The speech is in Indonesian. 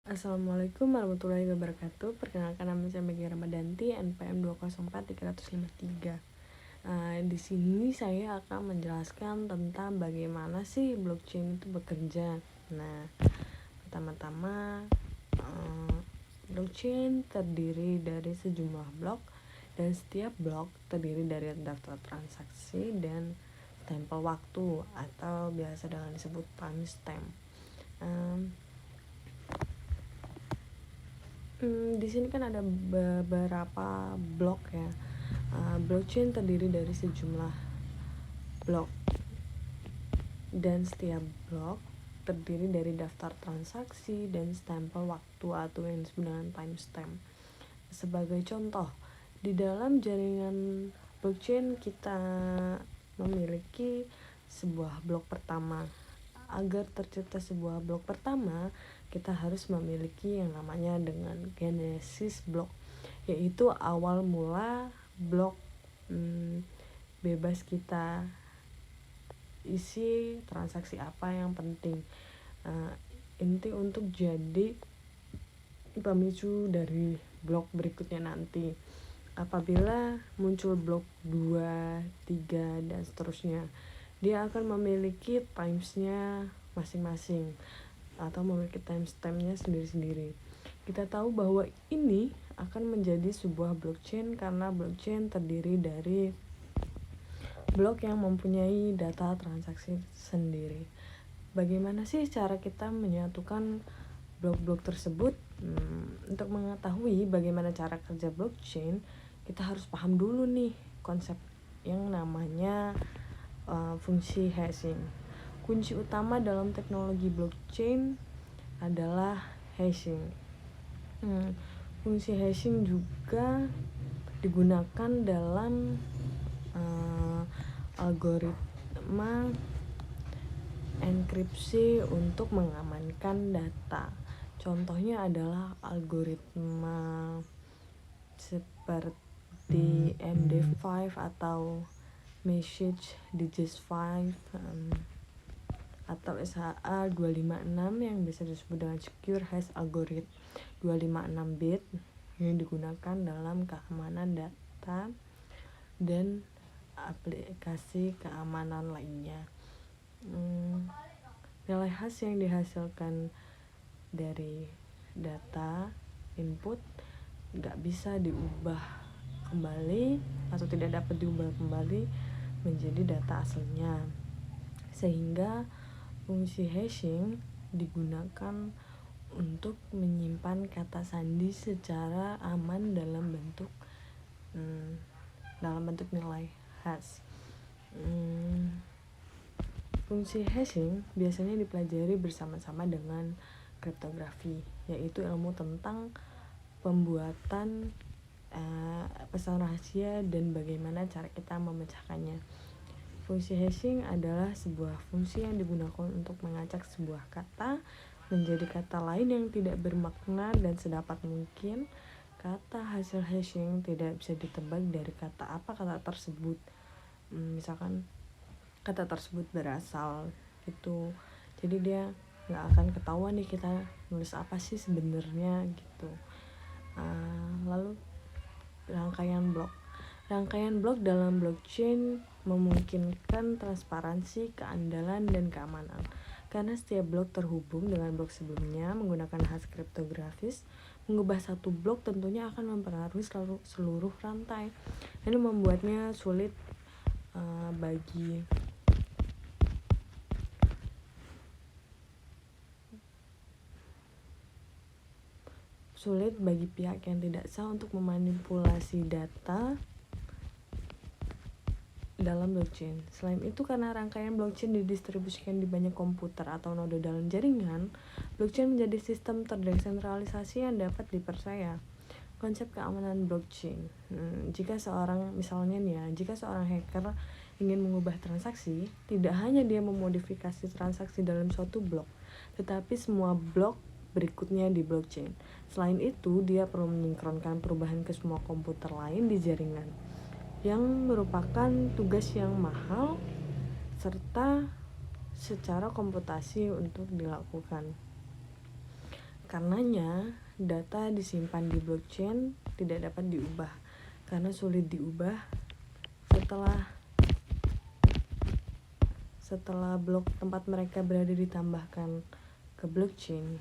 Assalamualaikum warahmatullahi wabarakatuh. Perkenalkan, nama saya Megi Ramadanti, NPM 204-353. Di sini saya akan menjelaskan tentang bagaimana sih blockchain itu bekerja. Pertama-tama, blockchain terdiri dari sejumlah blok, dan setiap blok terdiri dari daftar transaksi dan stempel waktu atau biasa dengan disebut timestamp. Di sini kan ada beberapa blok ya. Blockchain terdiri dari sejumlah blok, dan setiap blok terdiri dari daftar transaksi dan stempel waktu atau yang disebut dengan timestamp. Sebagai contoh, di dalam jaringan blockchain kita memiliki sebuah blok pertama. Agar tercipta sebuah blok pertama, kita harus memiliki yang namanya dengan genesis blok, yaitu awal mula blok bebas kita isi transaksi apa yang penting. Inti untuk jadi pemicu dari blok berikutnya nanti. Apabila muncul blok 2, 3, dan seterusnya, dia akan memiliki timesnya masing-masing atau memiliki timestampnya sendiri-sendiri. Kita tahu bahwa ini akan menjadi sebuah blockchain karena blockchain terdiri dari blok yang mempunyai data transaksi sendiri. Bagaimana sih cara kita menyatukan blok-blok tersebut? Untuk mengetahui bagaimana cara kerja blockchain, kita harus paham dulu nih konsep yang namanya fungsi hashing. Kunci utama dalam teknologi blockchain adalah hashing. Fungsi hashing juga digunakan dalam algoritma enkripsi untuk mengamankan data. Contohnya adalah algoritma seperti MD5 atau Message Digest 5 atau SHA 256 yang bisa disebut dengan Secure Hash Algorithm 256 bit yang digunakan dalam keamanan data dan aplikasi keamanan lainnya. Nilai hash yang dihasilkan dari data input gak bisa diubah kembali atau tidak dapat diubah kembali menjadi data aslinya, sehingga fungsi hashing digunakan untuk menyimpan kata sandi secara aman dalam bentuk nilai hash. Fungsi hashing biasanya dipelajari bersama-sama dengan kriptografi, yaitu ilmu tentang pembuatan pesan rahasia dan bagaimana cara kita memecahkannya. Fungsi hashing adalah sebuah fungsi yang digunakan untuk mengacak sebuah kata menjadi kata lain yang tidak bermakna, dan sedapat mungkin kata hasil hashing tidak bisa ditebak dari kata apa kata tersebut. Misalkan kata tersebut berasal gitu, jadi dia nggak akan ketahuan nih kita nulis apa sih sebenarnya gitu. Lalu rangkaian blok dalam blockchain memungkinkan transparansi, keandalan, dan keamanan karena setiap blok terhubung dengan blok sebelumnya menggunakan hash kriptografis. Mengubah satu blok tentunya akan mempengaruhi seluruh rantai. Ini membuatnya sulit bagi pihak yang tidak sah untuk memanipulasi data dalam blockchain. Selain itu, karena rangkaian blockchain didistribusikan di banyak komputer atau node dalam jaringan, blockchain menjadi sistem terdesentralisasi yang dapat dipercaya. Konsep keamanan blockchain. Jika seorang hacker ingin mengubah transaksi, tidak hanya dia memodifikasi transaksi dalam suatu blok, tetapi semua blok berikutnya di blockchain. Selain itu, dia perlu menyinkronkan perubahan ke semua komputer lain di jaringan, yang merupakan tugas yang mahal serta secara komputasi untuk dilakukan. Karenanya, data disimpan di blockchain tidak dapat diubah karena sulit diubah setelah blok tempat mereka berada ditambahkan ke blockchain.